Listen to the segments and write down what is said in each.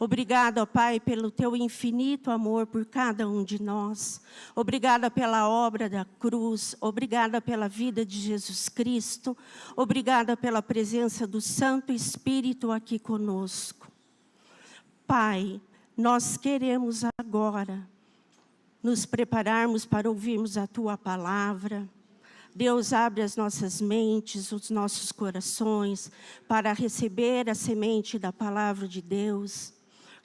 Obrigado, ó Pai, pelo teu infinito amor por cada um de nós. Obrigada pela obra da cruz. Obrigada pela vida de Jesus Cristo. Obrigada pela presença do Santo Espírito aqui conosco. Pai, nós queremos agora nos prepararmos para ouvirmos a tua palavra. Deus, abre as nossas mentes, os nossos corações, para receber a semente da palavra de Deus.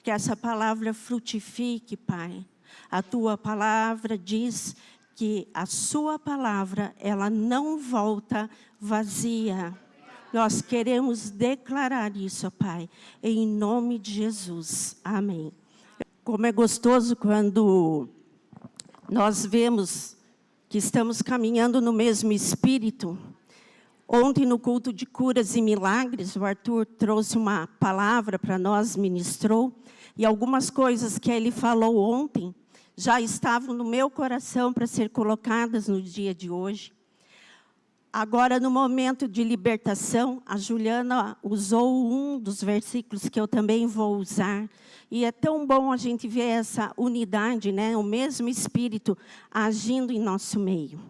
Que essa palavra frutifique, Pai. A tua palavra diz que a sua palavra, ela não volta vazia. Nós queremos declarar isso, Pai, em nome de Jesus. Amém. Como é gostoso quando nós vemos que estamos caminhando no mesmo Espírito. Ontem, no culto de curas e milagres, o Arthur trouxe uma palavra para nós, ministrou, e algumas coisas que ele falou ontem já estavam no meu coração para ser colocadas no dia de hoje. Agora, no momento de libertação, a Juliana usou um dos versículos que eu também vou usar. E é tão bom a gente ver essa unidade, né? O mesmo Espírito agindo em nosso meio.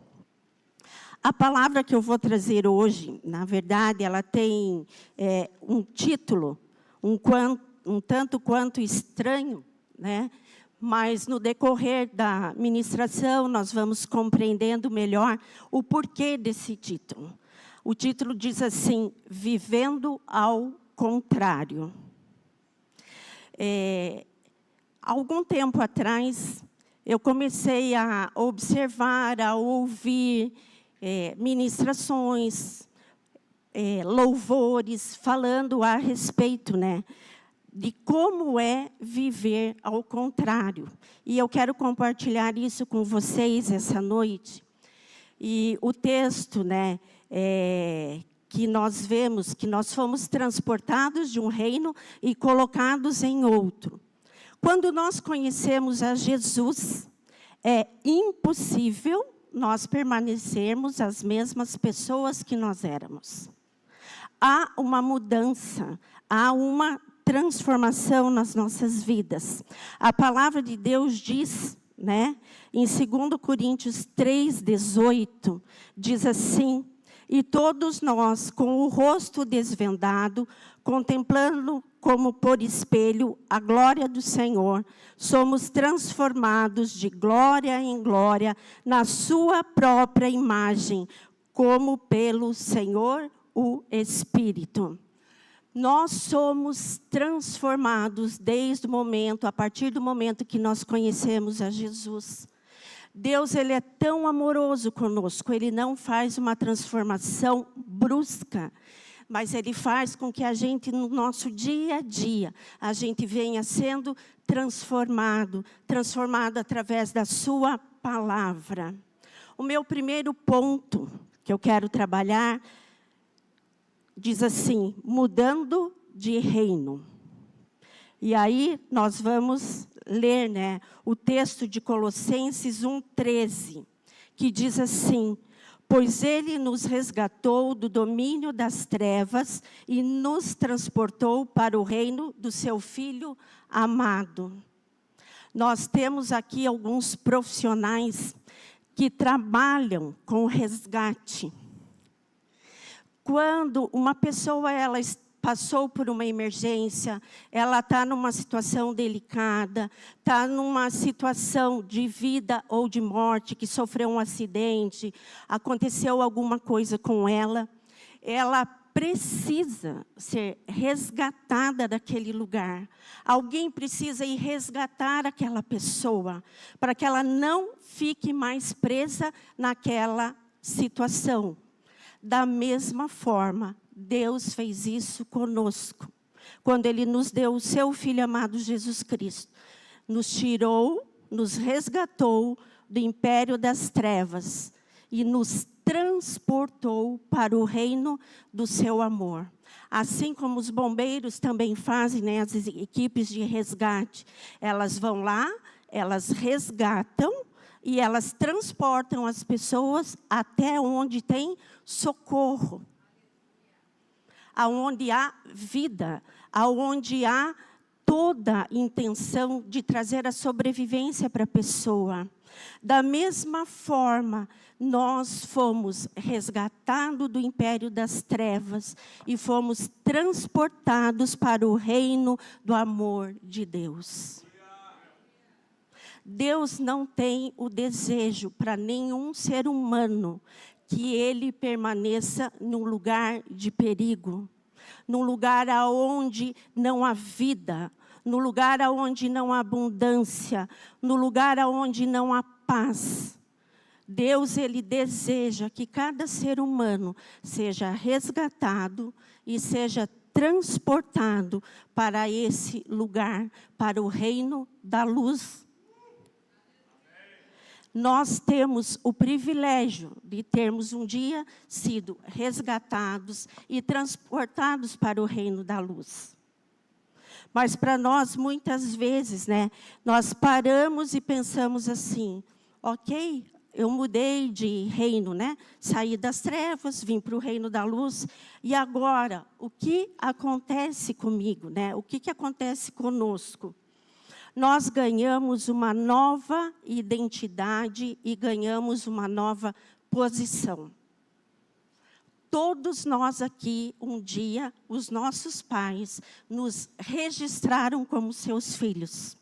A palavra que eu vou trazer hoje, na verdade, ela tem um título, um tanto quanto estranho, né? Mas no decorrer da ministração, nós vamos compreendendo melhor o porquê desse título. O título diz assim, Vivendo ao Contrário. Algum tempo atrás, eu comecei a observar, a ouvir ministrações, louvores, falando a respeito, né, de como é viver ao contrário. E eu quero compartilhar isso com vocês essa noite. E o texto, né, que nós vemos, que nós fomos transportados de um reino e colocados em outro. Quando nós conhecemos a Jesus, é impossível nós permanecermos as mesmas pessoas que nós éramos. Há uma mudança, há uma transformação nas nossas vidas. A palavra de Deus diz, né, em 2 Coríntios 3:18, diz assim, e todos nós, com o rosto desvendado, contemplando como por espelho a glória do Senhor, somos transformados de glória em glória na sua própria imagem, como pelo Senhor o Espírito. Nós somos transformados desde o momento, a partir do momento que nós conhecemos a Jesus. Deus, ele é tão amoroso conosco, ele não faz uma transformação brusca, mas ele faz com que a gente, no nosso dia a dia, a gente venha sendo transformado através da sua palavra. O meu primeiro ponto que eu quero trabalhar diz assim, mudando de reino. E aí nós vamos ler, né, o texto de Colossenses 1:13, que diz assim, pois ele nos resgatou do domínio das trevas e nos transportou para o reino do seu Filho amado. Nós temos aqui alguns profissionais que trabalham com resgate. Quando uma pessoa ela passou por uma emergência, ela está numa situação delicada, está numa situação de vida ou de morte, que sofreu um acidente, aconteceu alguma coisa com ela, ela precisa ser resgatada daquele lugar. Alguém precisa ir resgatar aquela pessoa, para que ela não fique mais presa naquela situação. Da mesma forma, Deus fez isso conosco, quando Ele nos deu o seu Filho amado Jesus Cristo. Nos tirou, nos resgatou do império das trevas e nos transportou para o reino do seu amor. Assim como os bombeiros também fazem, né, as equipes de resgate, elas vão lá, elas resgatam, e elas transportam as pessoas até onde tem socorro. Aonde há vida, aonde há toda a intenção de trazer a sobrevivência para a pessoa. Da mesma forma, nós fomos resgatados do império das trevas e fomos transportados para o reino do amor de Deus. Deus não tem o desejo para nenhum ser humano que ele permaneça num lugar de perigo, num lugar onde não há vida, no lugar onde não há abundância, no lugar onde não há paz. Deus, ele deseja que cada ser humano seja resgatado e seja transportado para esse lugar, para o reino da luz. Nós temos o privilégio de termos um dia sido resgatados e transportados para o reino da luz. Mas para nós, muitas vezes, nós paramos e pensamos assim, ok, eu mudei de reino, saí das trevas, vim para o reino da luz, e agora, o que acontece comigo? O que acontece conosco? Nós ganhamos uma nova identidade e ganhamos uma nova posição. Todos nós aqui, um dia, os nossos pais nos registraram como seus filhos,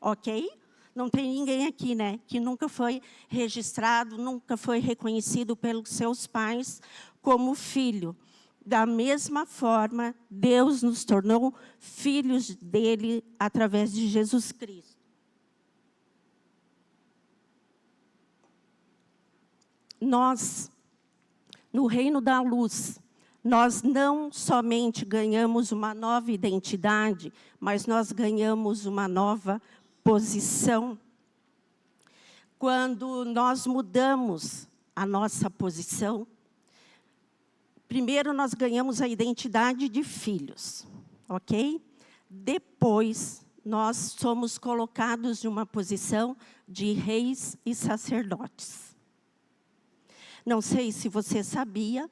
ok? Não tem ninguém aqui, que nunca foi registrado, nunca foi reconhecido pelos seus pais como filho. Da mesma forma, Deus nos tornou filhos dele através de Jesus Cristo. Nós, no reino da luz, nós não somente ganhamos uma nova identidade, mas nós ganhamos uma nova posição. Quando nós mudamos a nossa posição, primeiro nós ganhamos a identidade de filhos, ok? Depois, nós somos colocados em uma posição de reis e sacerdotes. Não sei se você sabia,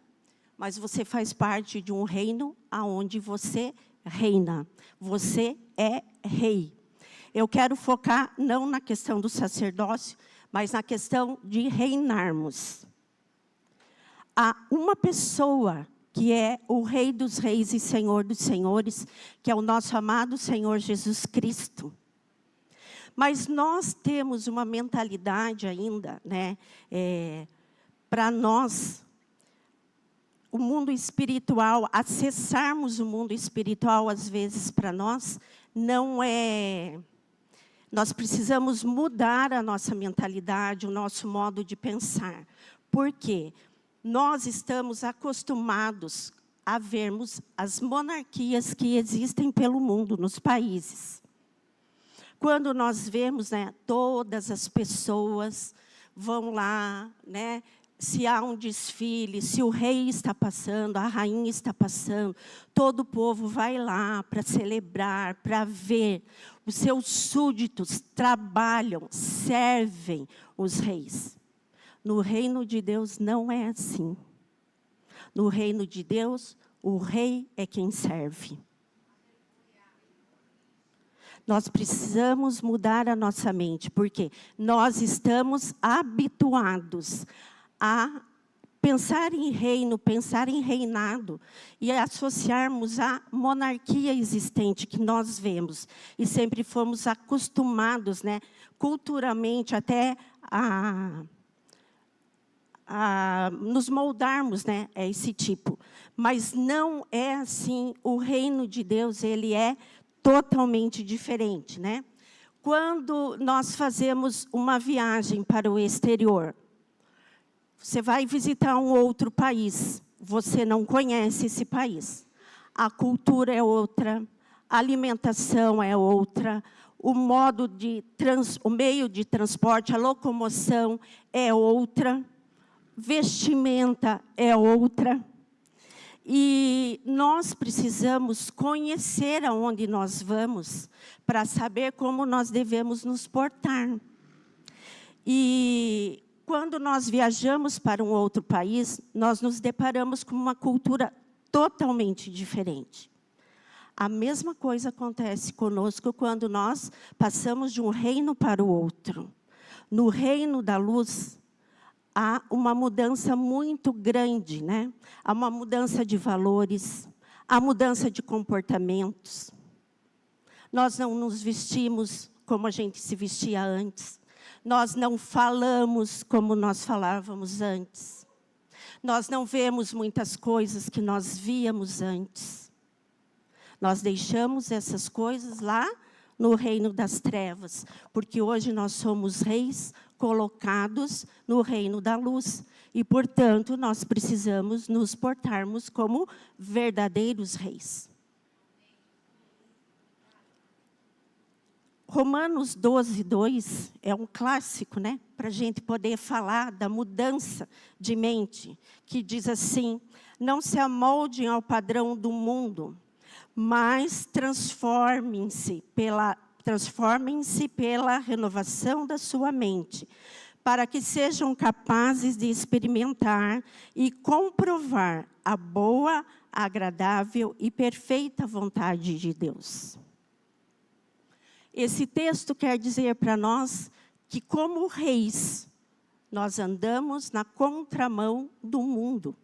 mas você faz parte de um reino onde você reina. Você é rei. Eu quero focar não na questão do sacerdócio, mas na questão de reinarmos. Há uma pessoa que é o Rei dos Reis e Senhor dos Senhores, que é o nosso amado Senhor Jesus Cristo. Mas nós temos uma mentalidade ainda, para nós, o mundo espiritual, acessarmos o mundo espiritual, às vezes, para nós, não é... Nós precisamos mudar a nossa mentalidade, o nosso modo de pensar. Por quê? Nós estamos acostumados a vermos as monarquias que existem pelo mundo, nos países. Quando nós vemos, todas as pessoas vão lá, se há um desfile, se o rei está passando, a rainha está passando, todo o povo vai lá para celebrar, para ver. Os seus súditos trabalham, servem os reis. No reino de Deus não é assim. No reino de Deus, o rei é quem serve. Nós precisamos mudar a nossa mente, porque nós estamos habituados a pensar em reino, pensar em reinado e associarmos à monarquia existente que nós vemos. E sempre fomos acostumados, culturalmente, até a nos moldarmos, a esse tipo. Mas não é assim. O reino de Deus, ele é totalmente diferente, Quando nós fazemos uma viagem para o exterior, você vai visitar um outro país, você não conhece esse país. A cultura é outra, a alimentação é outra, o meio de transporte, a locomoção é outra, vestimenta é outra. E nós precisamos conhecer aonde nós vamos para saber como nós devemos nos portar. E quando nós viajamos para um outro país, nós nos deparamos com uma cultura totalmente diferente. A mesma coisa acontece conosco quando nós passamos de um reino para o outro. No reino da luz, há uma mudança muito grande, né? Há uma mudança de valores, há mudança de comportamentos. Nós não nos vestimos como a gente se vestia antes. Nós não falamos como nós falávamos antes. Nós não vemos muitas coisas que nós víamos antes. Nós deixamos essas coisas lá no reino das trevas, porque hoje nós somos reis colocados no reino da luz. E, portanto, nós precisamos nos portarmos como verdadeiros reis. Romanos 12, 2 é um clássico, né? Para a gente poder falar da mudança de mente, que diz assim: não se amoldem ao padrão do mundo, mas transformem-se pela renovação da sua mente, para que sejam capazes de experimentar e comprovar a boa, agradável e perfeita vontade de Deus. Esse texto quer dizer para nós que, como reis, nós andamos na contramão do mundo.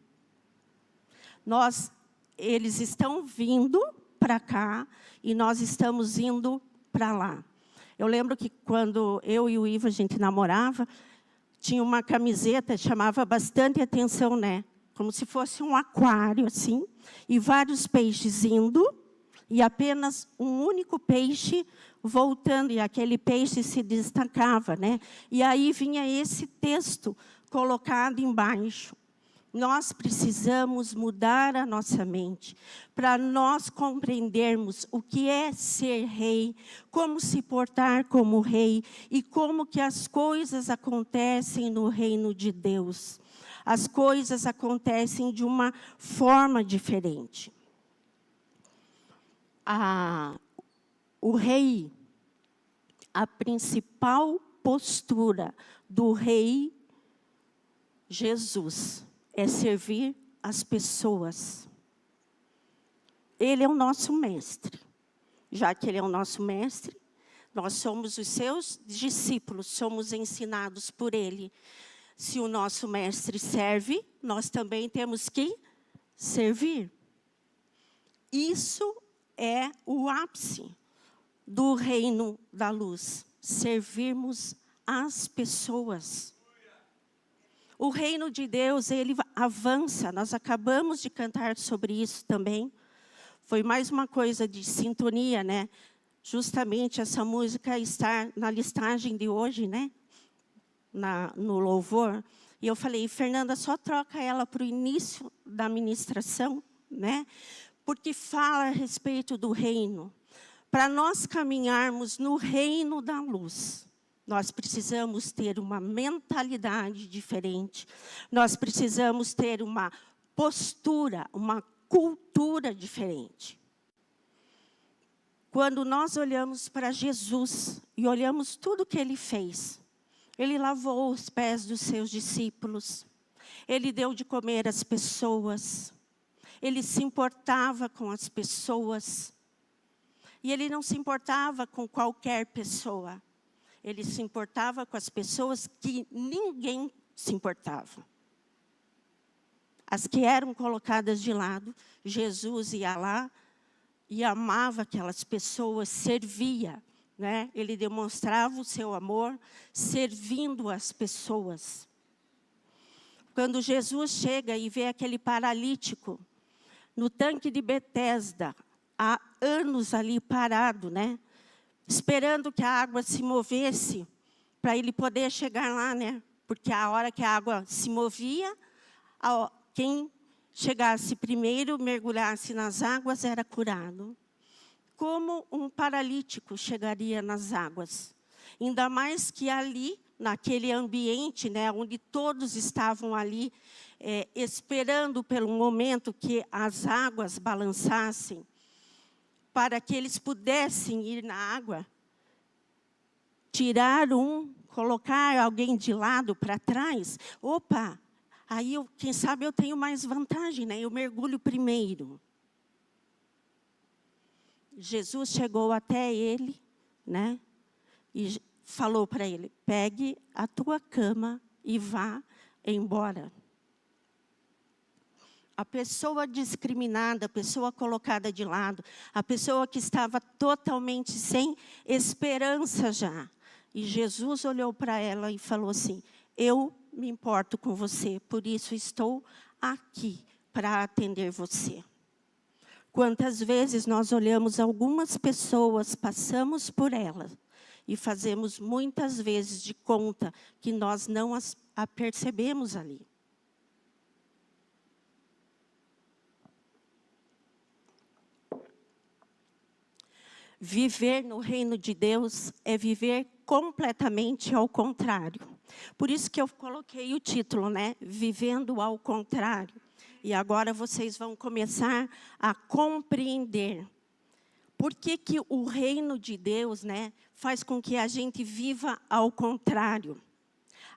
Eles estão vindo para cá e nós estamos indo para lá. Eu lembro que quando eu e o Ivo, a gente namorava, tinha uma camiseta que chamava bastante atenção, né? Como se fosse um aquário, assim, e vários peixes indo, e apenas um único peixe voltando, e aquele peixe se destacava, né? E aí vinha esse texto colocado embaixo. Nós precisamos mudar a nossa mente para nós compreendermos o que é ser rei, como se portar como rei e como que as coisas acontecem no reino de Deus. As coisas acontecem de uma forma diferente. O rei, a principal postura do rei Jesus é servir as pessoas. Ele é o nosso mestre. Já que ele é o nosso mestre, nós somos os seus discípulos, somos ensinados por ele. Se o nosso mestre serve, nós também temos que servir. Isso é o ápice do reino da luz, servirmos as pessoas. O reino de Deus, ele avança. Nós acabamos de cantar sobre isso também. Foi mais uma coisa de sintonia, né? Justamente essa música está na listagem de hoje, né? No louvor. E eu falei, Fernanda, só troca ela para o início da ministração, né? Porque fala a respeito do reino. Para nós caminharmos no reino da luz, nós precisamos ter uma mentalidade diferente. Nós precisamos ter uma postura, uma cultura diferente. Quando nós olhamos para Jesus e olhamos tudo que ele fez, ele lavou os pés dos seus discípulos, ele deu de comer às pessoas, ele se importava com as pessoas, e ele não se importava com qualquer pessoa. Ele se importava com as pessoas que ninguém se importava. As que eram colocadas de lado, Jesus ia lá e amava aquelas pessoas, servia, né? Ele demonstrava o seu amor servindo as pessoas. Quando Jesus chega e vê aquele paralítico no tanque de Betesda, há anos ali parado, né? Esperando que a água se movesse, para ele poder chegar lá, né? Porque a hora que a água se movia, quem chegasse primeiro, mergulhasse nas águas, era curado. Como um paralítico chegaria nas águas? Ainda mais que ali, naquele ambiente, né, onde todos estavam ali, esperando pelo momento que as águas balançassem, para que eles pudessem ir na água, colocar alguém de lado para trás. Opa, aí quem sabe eu tenho mais vantagem, né? Eu mergulho primeiro. Jesus chegou até ele, né? E falou para ele: pegue a tua cama e vá embora. A pessoa discriminada, a pessoa colocada de lado, a pessoa que estava totalmente sem esperança já. E Jesus olhou para ela e falou assim: eu me importo com você, por isso estou aqui para atender você. Quantas vezes nós olhamos algumas pessoas, passamos por elas e fazemos muitas vezes de conta que nós não a percebemos ali. Viver no reino de Deus é viver completamente ao contrário. Por isso que eu coloquei o título, né? Vivendo ao contrário. E agora vocês vão começar a compreender por que o reino de Deus, né, faz com que a gente viva ao contrário.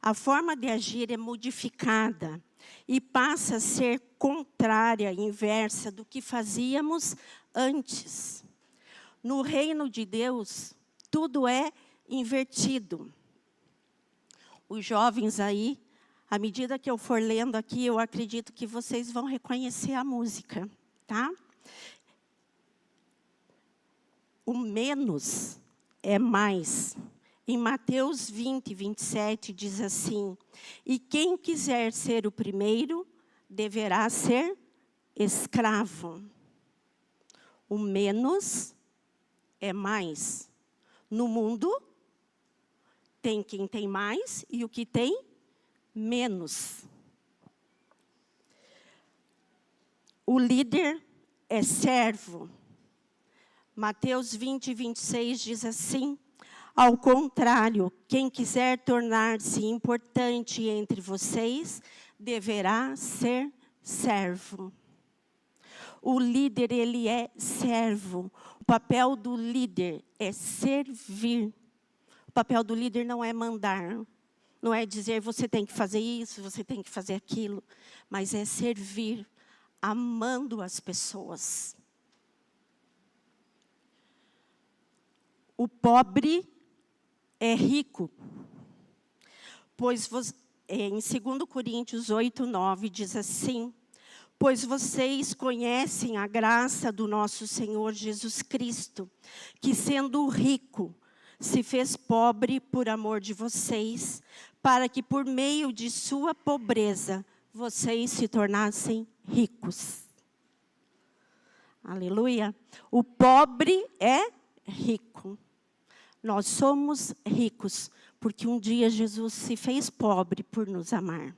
A forma de agir é modificada e passa a ser contrária, inversa do que fazíamos antes. No reino de Deus, tudo é invertido. Os jovens aí, à medida que eu for lendo aqui, eu acredito que vocês vão reconhecer a música, tá? O menos é mais. Em Mateus 20, 27, diz assim: e quem quiser ser o primeiro, deverá ser escravo. O menos é mais. No mundo, tem quem tem mais e o que tem menos. O líder é servo. Mateus 20, 26 diz assim: ao contrário, quem quiser tornar-se importante entre vocês, deverá ser servo. O líder, ele é servo. O papel do líder é servir. O papel do líder não é mandar. Não é dizer, você tem que fazer isso, você tem que fazer aquilo. Mas é servir, amando as pessoas. O pobre é rico. Pois em 2 Coríntios 8, 9, diz assim: pois vocês conhecem a graça do nosso Senhor Jesus Cristo, que sendo rico, se fez pobre por amor de vocês, para que por meio de sua pobreza, vocês se tornassem ricos. Aleluia. O pobre é rico. Nós somos ricos, porque um dia Jesus se fez pobre por nos amar.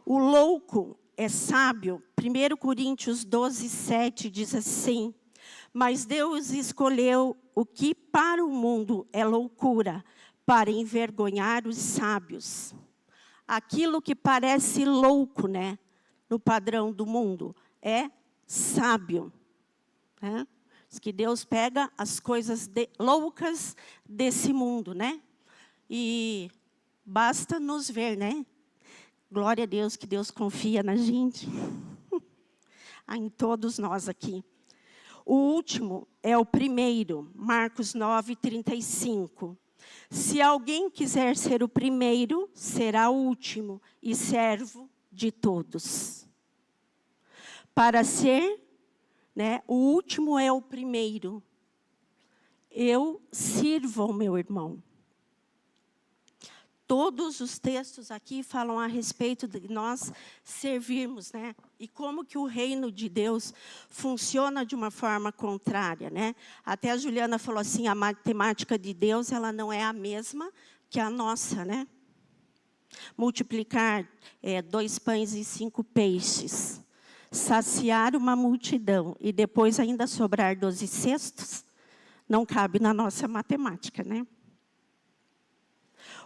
O louco é sábio. 1 Coríntios 12, 7 diz assim: mas Deus escolheu o que para o mundo é loucura, para envergonhar os sábios. Aquilo que parece louco, né, no padrão do mundo, é sábio. Né? Diz que Deus pega as coisas loucas desse mundo, né? E basta nos ver, né? Glória a Deus, que Deus confia na gente. Em todos nós aqui. O último é o primeiro, Marcos 9, 35. Se alguém quiser ser o primeiro, será o último e servo de todos. Para ser, né, o último é o primeiro. Eu sirvo ao meu irmão. Todos os textos aqui falam a respeito de nós servirmos, né? E como que o reino de Deus funciona de uma forma contrária, né? Até a Juliana falou assim, a matemática de Deus, ela não é a mesma que a nossa, né? Multiplicar 2 pães e 5 peixes, saciar uma multidão e depois ainda sobrar 12 cestos, não cabe na nossa matemática, né?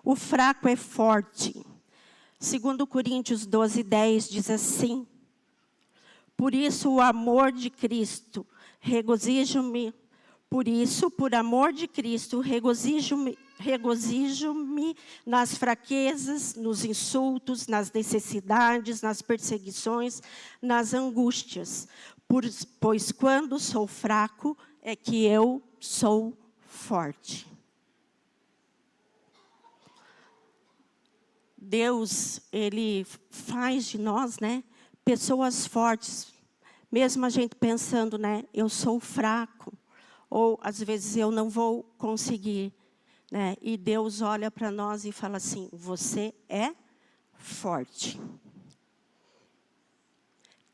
O fraco é forte. 2 Coríntios 12, 10 diz assim: por isso o amor de Cristo, regozijo-me. Por isso, por amor de Cristo, regozijo-me nas fraquezas, nos insultos, nas necessidades, nas perseguições, nas angústias. Pois quando sou fraco, é que eu sou forte. Deus, Ele faz de nós, né, pessoas fortes. Mesmo a gente pensando, né, eu sou fraco. Ou, às vezes, eu não vou conseguir. Né? E Deus olha para nós e fala assim, você é forte.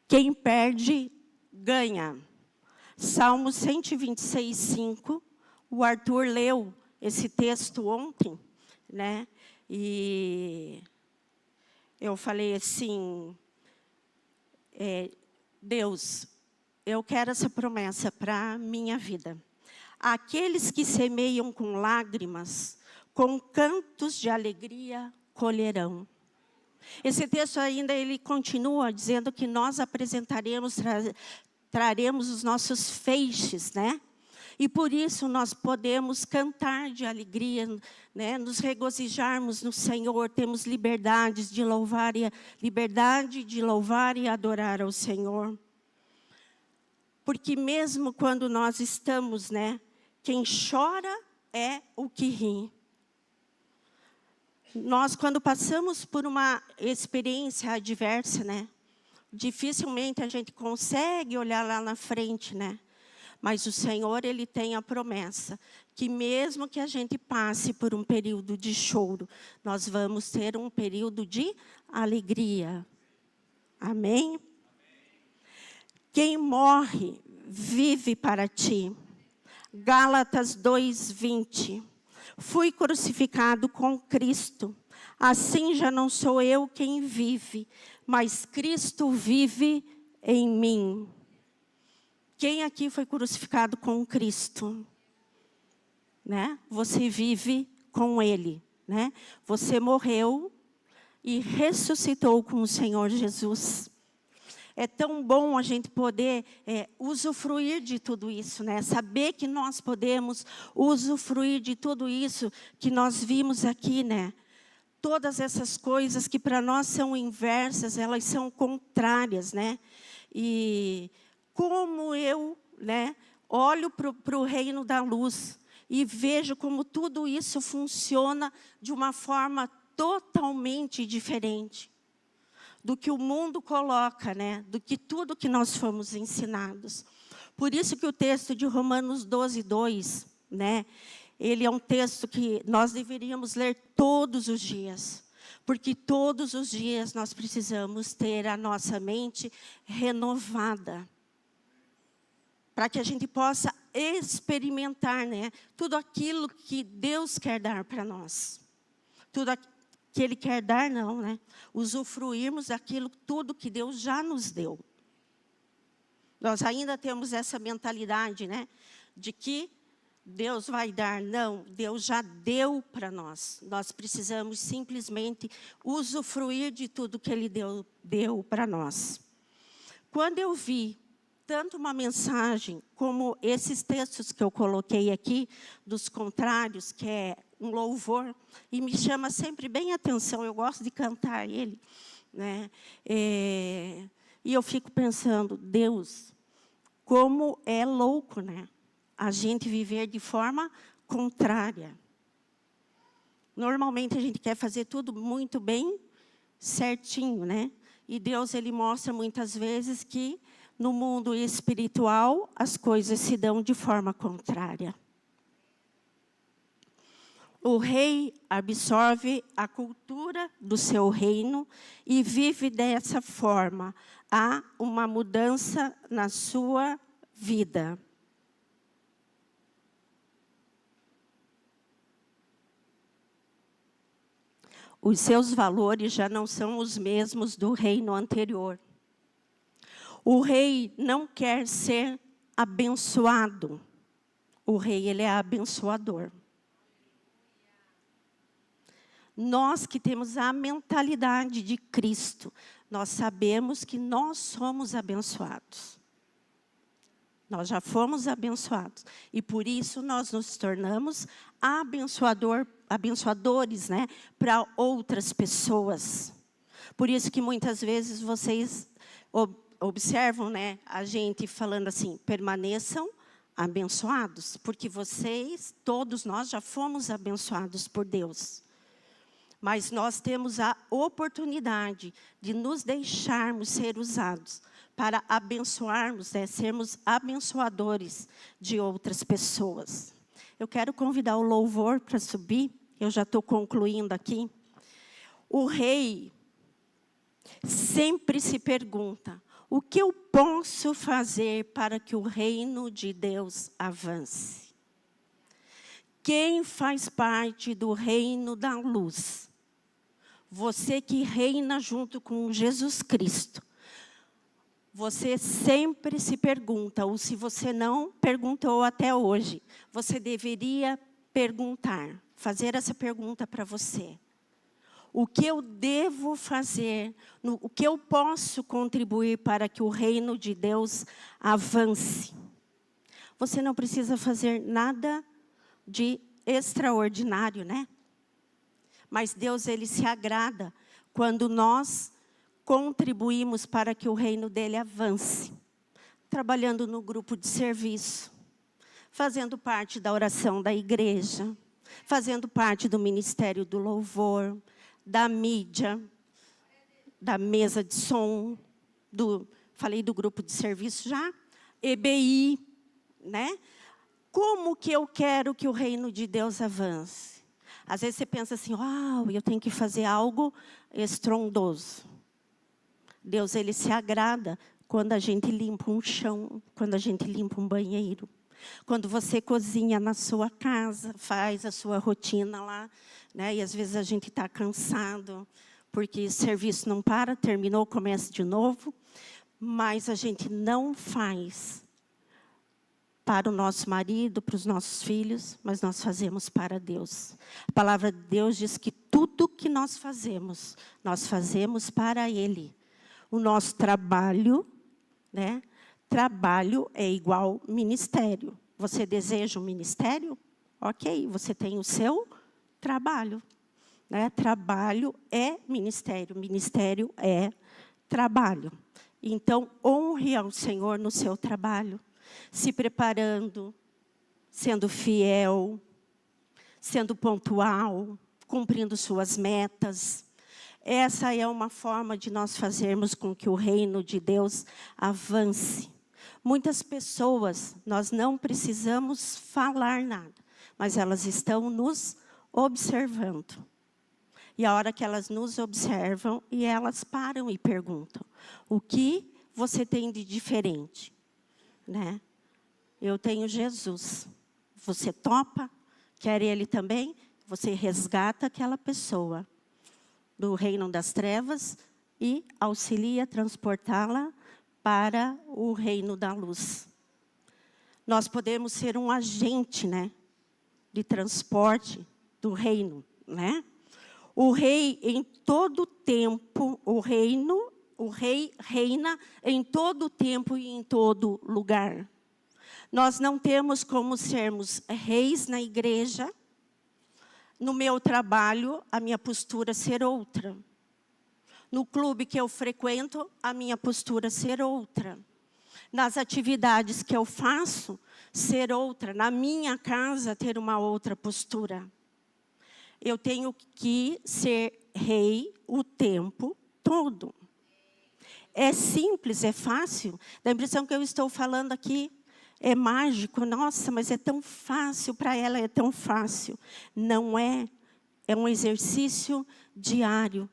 Quem perde, ganha. Salmo 126, 5. O Arthur leu esse texto ontem, né? E eu falei assim, Deus, eu quero essa promessa para a minha vida. Aqueles que semeiam com lágrimas, com cantos de alegria, colherão. Esse texto ainda, ele continua dizendo que nós apresentaremos, traremos os nossos feixes, né? E por isso nós podemos cantar de alegria, né? Nos regozijarmos no Senhor, temos liberdade de louvar e adorar ao Senhor. Porque mesmo quando nós estamos, né? Quem chora é o que ri. Nós, quando passamos por uma experiência adversa, né? Dificilmente a gente consegue olhar lá na frente, né? Mas o Senhor, Ele tem a promessa que mesmo que a gente passe por um período de choro, nós vamos ter um período de alegria. Amém? Quem morre, vive para ti. Gálatas 2:20. Fui crucificado com Cristo. Assim já não sou eu quem vive, mas Cristo vive em mim. Quem aqui foi crucificado com Cristo? Né? Você vive com Ele. Né? Você morreu e ressuscitou com o Senhor Jesus. É tão bom a gente poder usufruir de tudo isso, né? Saber que nós podemos usufruir de tudo isso que nós vimos aqui, né? Todas essas coisas que para nós são inversas, elas são contrárias, né? E como eu, né, olho para o reino da luz e vejo como tudo isso funciona de uma forma totalmente diferente do que o mundo coloca, né? Do que tudo que nós fomos ensinados. Por isso que o texto de Romanos 12:2, né? Ele é um texto que nós deveríamos ler todos os dias. Porque todos os dias nós precisamos ter a nossa mente renovada. Para que a gente possa experimentar, né? Tudo aquilo que Deus quer dar para nós. Tudo que Ele quer dar, não, né? Usufruirmos daquilo, tudo que Deus já nos deu. Nós ainda temos essa mentalidade, né? De que Deus vai dar. Não, Deus já deu para nós. Nós precisamos simplesmente usufruir de tudo que Ele deu para nós. Quando eu vi tanto uma mensagem como esses textos que eu coloquei aqui, dos contrários, que é um louvor, e me chama sempre bem a atenção, eu gosto de cantar ele, né? E eu fico pensando, Deus, como é louco, né? A gente viver de forma contrária. Normalmente a gente quer fazer tudo muito bem certinho, né? E Deus, Ele mostra muitas vezes que no mundo espiritual as coisas se dão de forma contrária. O rei absorve a cultura do seu reino e vive dessa forma. Há uma mudança na sua vida. Os seus valores já não são os mesmos do reino anterior. O rei não quer ser abençoado. O rei, ele é abençoador. Nós que temos a mentalidade de Cristo, nós sabemos que nós somos abençoados. Nós já fomos abençoados. E por isso nós nos tornamos abençoadores, né, para outras pessoas. Por isso que muitas vezes vocês observam, né, a gente falando assim, permaneçam abençoados, porque vocês, todos nós, já fomos abençoados por Deus. Mas nós temos a oportunidade de nos deixarmos ser usados para abençoarmos, sermos abençoadores de outras pessoas. Eu quero convidar o louvor para subir, eu já estou concluindo aqui. O rei sempre se pergunta, o que eu posso fazer para que o reino de Deus avance? Quem faz parte do reino da luz? Você que reina junto com Jesus Cristo. Você sempre se pergunta, ou se você não perguntou até hoje, você deveria perguntar, fazer essa pergunta para você. O que eu devo fazer, o que eu posso contribuir para que o reino de Deus avance? Você não precisa fazer nada de extraordinário, né? Mas Deus, Ele se agrada quando nós contribuímos para que o reino dele avance. Trabalhando no grupo de serviço, fazendo parte da oração da igreja, fazendo parte do ministério do louvor, da mídia, da mesa de som, falei do grupo de serviço já, EBI, né? Como que eu quero que o reino de Deus avance? Às vezes você pensa assim, uau, eu tenho que fazer algo estrondoso. Deus, Ele se agrada quando a gente limpa um chão, quando a gente limpa um banheiro. Quando você cozinha na sua casa, faz a sua rotina lá, né? E às vezes a gente está cansado, porque o serviço não para, terminou, começa de novo. Mas a gente não faz para o nosso marido, para os nossos filhos, mas nós fazemos para Deus. A palavra de Deus diz que tudo que nós fazemos para Ele. O nosso trabalho, né? Trabalho é igual ministério. Você deseja um ministério? Ok, você tem o seu trabalho. Né? Trabalho é ministério, ministério é trabalho. Então, honre ao Senhor no seu trabalho, se preparando, sendo fiel, sendo pontual, cumprindo suas metas. Essa é uma forma de nós fazermos com que o reino de Deus avance. Muitas pessoas, nós não precisamos falar nada, mas elas estão nos observando. E a hora que elas nos observam, e elas param e perguntam, o que você tem de diferente? Né? Eu tenho Jesus. Você topa? Quer Ele também? Você resgata aquela pessoa do reino das trevas e auxilia a transportá-la para o reino da luz. Nós podemos ser um agente, né, de transporte do reino, né? O rei em todo tempo, o rei reina em todo tempo e em todo lugar. Nós não temos como sermos reis na igreja, no meu trabalho, a minha postura ser outra. No clube que eu frequento, a minha postura ser outra. Nas atividades que eu faço, ser outra. Na minha casa, ter uma outra postura. Eu tenho que ser rei o tempo todo. É simples, é fácil. Dá a impressão que eu estou falando aqui é mágico. Nossa, mas é tão fácil, para ela é tão fácil. Não é. É um exercício diário.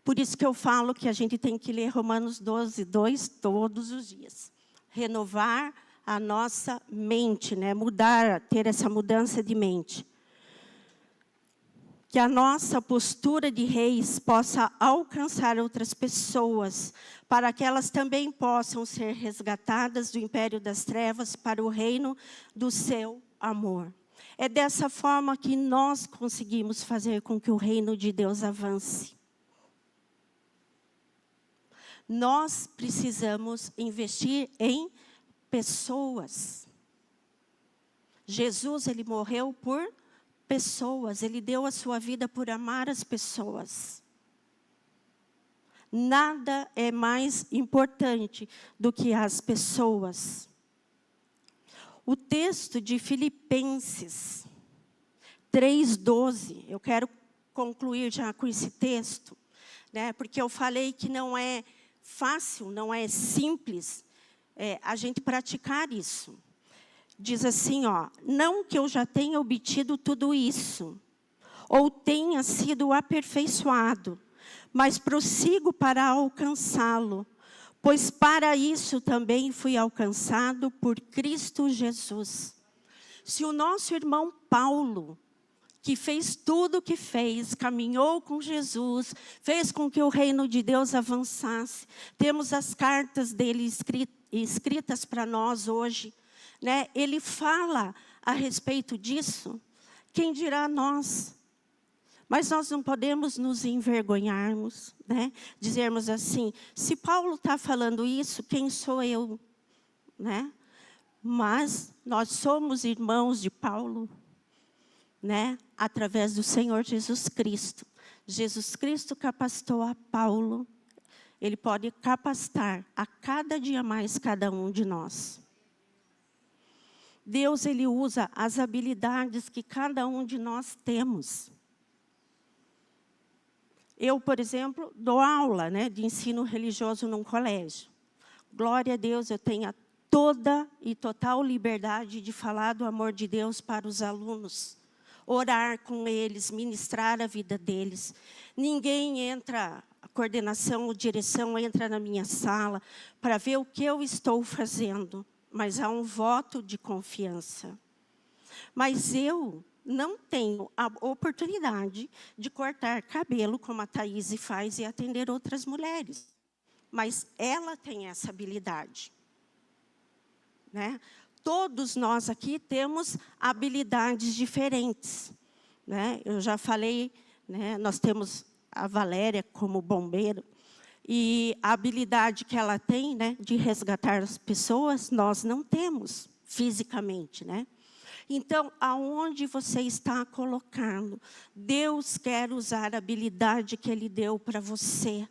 Por isso que eu falo que a gente tem que ler Romanos 12, 2 todos os dias. Renovar a nossa mente, né? Mudar, ter essa mudança de mente. Que a nossa postura de reis possa alcançar outras pessoas, para que elas também possam ser resgatadas do império das trevas para o reino do seu amor. É dessa forma que nós conseguimos fazer com que o reino de Deus avance. Nós precisamos investir em pessoas. Jesus, Ele morreu por pessoas. Ele deu a sua vida por amar as pessoas. Nada é mais importante do que as pessoas. O texto de Filipenses 3:12, eu quero concluir já com esse texto, né? Porque eu falei que não é fácil, não é simples a gente praticar isso. Diz assim, ó, não que eu já tenha obtido tudo isso, ou tenha sido aperfeiçoado, mas prossigo para alcançá-lo, pois para isso também fui alcançado por Cristo Jesus. Se o nosso irmão Paulo, que fez tudo o que fez, caminhou com Jesus, fez com que o reino de Deus avançasse, temos as cartas dele escritas para nós hoje, né? Ele fala a respeito disso, quem dirá nós? Mas nós não podemos nos envergonharmos, né? Dizermos assim, se Paulo está falando isso, quem sou eu? Né? Mas nós somos irmãos de Paulo, né? Através do Senhor Jesus Cristo. Jesus Cristo capacitou a Paulo, ele pode capacitar a cada dia mais cada um de nós. Deus, ele usa as habilidades que cada um de nós temos. Eu, por exemplo, dou aula, né, de ensino religioso num colégio. Glória a Deus, eu tenho toda e total liberdade de falar do amor de Deus para os alunos. Orar com eles, ministrar a vida deles. Ninguém entra, a coordenação ou direção entra na minha sala para ver o que eu estou fazendo. Mas há um voto de confiança. Mas eu não tenho a oportunidade de cortar cabelo, como a Thaís faz, e atender outras mulheres. Mas ela tem essa habilidade. Né? Todos nós aqui temos habilidades diferentes. Né? Eu já falei, né? Nós temos a Valéria como bombeiro, e a habilidade que ela tem, né, de resgatar as pessoas, nós não temos fisicamente, né? Então, aonde você está colocando? Deus quer usar a habilidade que Ele deu para você,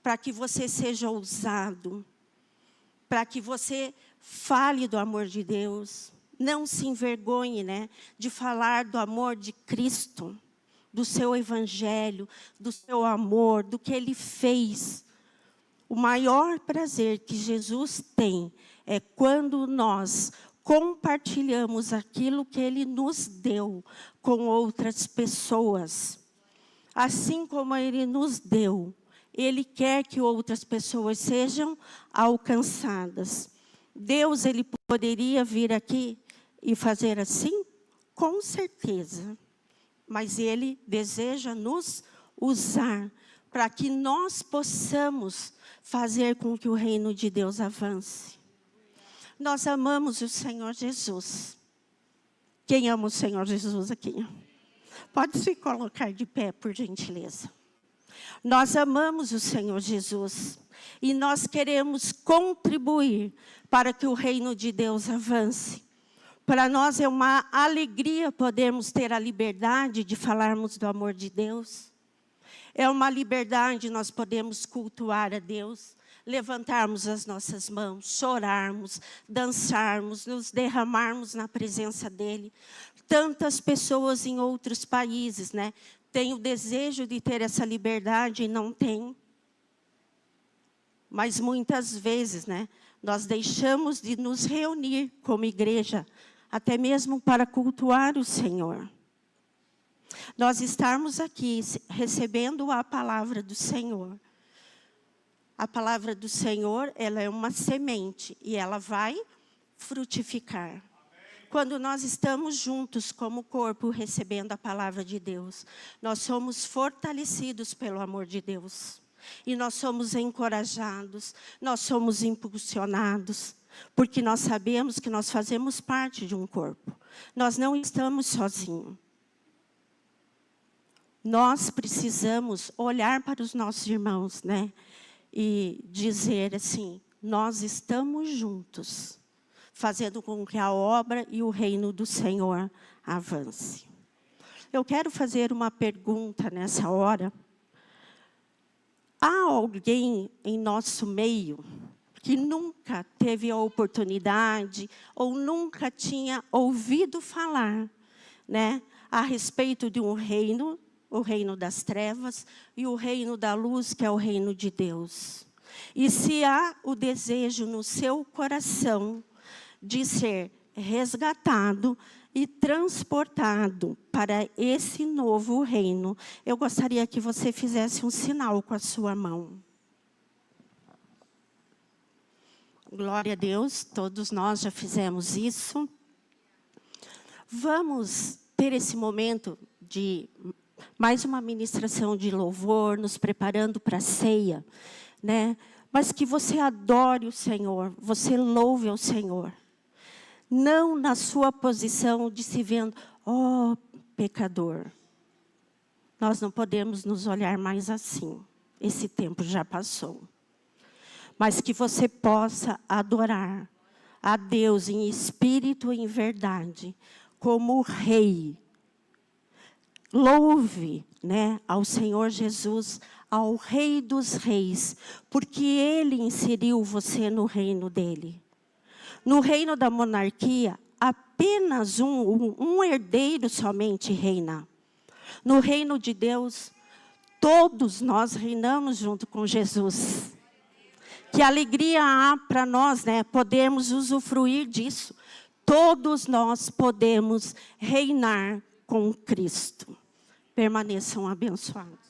para que você seja ousado, para que você fale do amor de Deus. Não se envergonhe, né, de falar do amor de Cristo, do seu evangelho, do seu amor, do que Ele fez. O maior prazer que Jesus tem é quando nós compartilhamos aquilo que Ele nos deu com outras pessoas. Assim como Ele nos deu, Ele quer que outras pessoas sejam alcançadas. Deus, Ele poderia vir aqui e fazer assim? Com certeza. Mas Ele deseja nos usar para que nós possamos fazer com que o reino de Deus avance. Nós amamos o Senhor Jesus. Quem ama o Senhor Jesus aqui? Pode se colocar de pé, por gentileza. Nós amamos o Senhor Jesus. E nós queremos contribuir para que o reino de Deus avance. Para nós é uma alegria podermos ter a liberdade de falarmos do amor de Deus. É uma liberdade nós podemos cultuar a Deus, levantarmos as nossas mãos, chorarmos, dançarmos, nos derramarmos na presença dEle. Tantas pessoas em outros países, né, têm o desejo de ter essa liberdade e não têm. Mas muitas vezes, né, nós deixamos de nos reunir como igreja, até mesmo para cultuar o Senhor. Nós estarmos aqui recebendo a palavra do Senhor. A palavra do Senhor, ela é uma semente e ela vai frutificar. Quando nós estamos juntos como corpo recebendo a palavra de Deus, nós somos fortalecidos pelo amor de Deus. E nós somos encorajados, nós somos impulsionados, porque nós sabemos que nós fazemos parte de um corpo. Nós não estamos sozinhos. Nós precisamos olhar para os nossos irmãos, né? E dizer assim, nós estamos juntos, fazendo com que a obra e o reino do Senhor avance. Eu quero fazer uma pergunta nessa hora. Há alguém em nosso meio que nunca teve a oportunidade ou nunca tinha ouvido falar, né, a respeito de um reino, o reino das trevas, e o reino da luz, que é o reino de Deus. E se há o desejo no seu coração de ser resgatado e transportado para esse novo reino, eu gostaria que você fizesse um sinal com a sua mão. Glória a Deus, todos nós já fizemos isso. Vamos ter esse momento de mais uma ministração de louvor, nos preparando para a ceia, né? Mas que você adore o Senhor, você louve ao Senhor. Não na sua posição de se vendo, ó, pecador. Nós não podemos nos olhar mais assim. Esse tempo já passou. Mas que você possa adorar a Deus em espírito e em verdade, como o Rei. Louve, né, ao Senhor Jesus, ao Rei dos Reis, porque Ele inseriu você no reino dEle. No reino da monarquia, apenas um herdeiro somente reina. No reino de Deus, todos nós reinamos junto com Jesus. Que alegria há para nós, né? Podemos usufruir disso. Todos nós podemos reinar com Cristo. Permaneçam abençoados.